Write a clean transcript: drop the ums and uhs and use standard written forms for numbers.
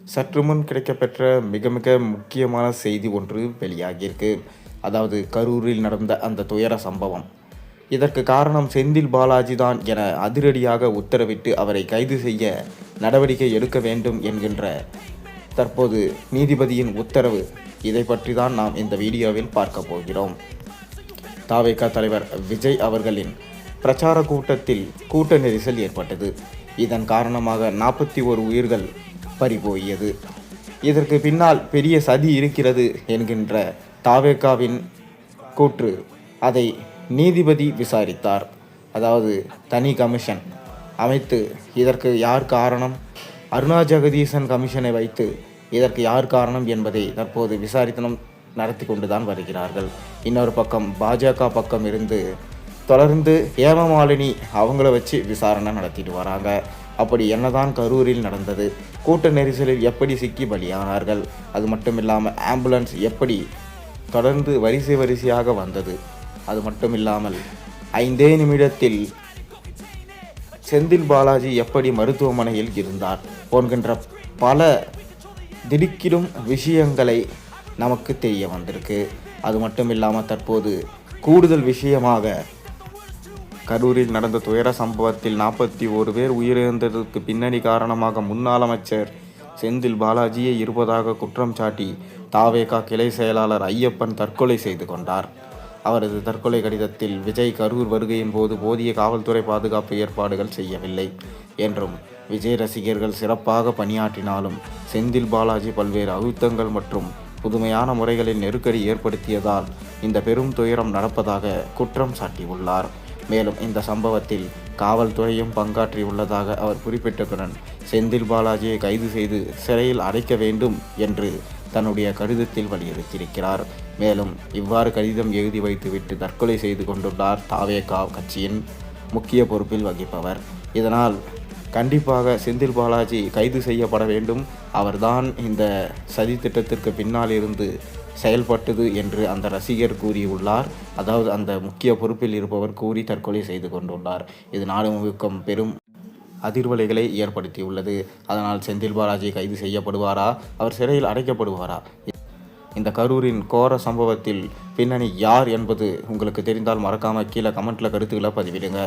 சற்று முன் கிடைக்கப்பெற்ற மிக மிக முக்கியமான செய்தி ஒன்று வெளியாகியிருக்கு. அதாவது கரூரில் நடந்த அந்த துயர சம்பவம். இதற்கு காரணம் செந்தில் பாலாஜி தான் என அதிரடியாக உத்தரவிட்டு அவரை கைது செய்ய நடவடிக்கை எடுக்க வேண்டும் என்கின்ற தற்போது நீதிபதியின் உத்தரவு. இதை பற்றி தான் நாம் இந்த வீடியோவில் பார்க்க போகிறோம். தாவேகா தலைவர் விஜய் அவர்களின் பிரச்சார கூட்டத்தில் கூட்ட நெரிசல் ஏற்பட்டது. இதன் காரணமாக 41 உயிர்கள் பறிபோயியது. இதற்கு பின்னால் பெரிய சதி இருக்கிறது என்கின்ற தாவேகாவின் கூற்று. அதை நீதிபதி விசாரித்தார். அதாவது தனி கமிஷன் அமைத்து இதற்கு யார் காரணம், அருணா ஜெகதீசன் கமிஷனை வைத்து இதற்கு யார் காரணம் என்பதை தற்போது விசாரித்தனம் நடத்தி கொண்டுதான் வருகிறார்கள். இன்னொரு பக்கம் பாஜக பக்கம் இருந்து தொடர்ந்து ஹேமமாலினி அவங்கள வச்சு விசாரணை நடத்திட்டு வராங்க. அப்படி என்னதான் கரூரில் நடந்தது, கூட்ட நெரிசலில் எப்படி சிக்கி பலியானார்கள், அது மட்டும் இல்லாமல் ஆம்புலன்ஸ் எப்படி தொடர்ந்து வரிசையாக வந்தது, அது மட்டும் இல்லாமல் 5 நிமிடத்தில் செந்தில் பாலாஜி எப்படி மருத்துவமனையில் இருந்தார் போன்கின்ற பல திடுக்கிடும் விஷயங்களை நமக்கு தெரிய வந்திருக்கு. அது மட்டும் இல்லாமல் தற்போது கூடுதல் விஷயமாக கரூரில் நடந்த துயர சம்பவத்தில் 41 பேர் உயிரிழந்ததற்கு பின்னணி காரணமாக முன்னாள் அமைச்சர் செந்தில் பாலாஜியே இருப்பதாக குற்றம் சாட்டி தாவேகா கிளை செயலாளர் ஐயப்பன் தற்கொலை செய்து கொண்டார். அவரது தற்கொலை கடிதத்தில் விஜய் கரூர் வருகையின் போது போதிய காவல்துறை பாதுகாப்பு ஏற்பாடுகள் செய்யவில்லை என்றும், விஜய் ரசிகர்கள் சிறப்பாக பணியாற்றினாலும் செந்தில் பாலாஜி பல்வேறு அழுத்தங்கள் மற்றும் புதுமையான முறைகளில் நெருக்கடி ஏற்படுத்தியதால் இந்த பெரும் துயரம் நடப்பதாக குற்றம் சாட்டியுள்ளார். மேலும் இந்த சம்பவத்தில் காவல்துறையும் பங்காற்றியுள்ளதாக அவர் குறிப்பிட்டதுடன் செந்தில் பாலாஜியை கைது செய்து சிறையில் அடைக்க வேண்டும் என்று தன்னுடைய கடிதத்தில் வலியுறுத்தியிருக்கிறார். மேலும் இவ்வாறு கடிதம் எழுதி வைத்துவிட்டு தற்கொலை செய்து கொண்டுள்ளார் தாவேகா கட்சியின் முக்கிய பொறுப்பில் வகிப்பவர். இதனால் கண்டிப்பாக செந்தில் பாலாஜி கைது செய்யப்பட வேண்டும், அவர்தான் இந்த சதி திட்டத்திற்கு பின்னால் இருந்து செயல்பட்டது என்று அந்த ரசிகர் கூறியுள்ளார். அதாவது அந்த முக்கிய பொறுப்பில் இருப்பவர் கூறி தற்கொலை செய்து கொண்டுள்ளார். இது நாடு முழுக்க பெரும் அதிர்வலைகளை ஏற்படுத்தியுள்ளது. அதனால் செந்தில் பாலாஜி கைது செய்யப்படுவாரா, அவர் சிறையில் அடைக்கப்படுவாரா? இந்த கரூரின் கோர சம்பவத்தில் பின்னணி யார் என்பது உங்களுக்கு தெரிந்தால் மறக்காமல் கீழே கமெண்ட்டில் கருத்துக்களை பதிவிடுங்க.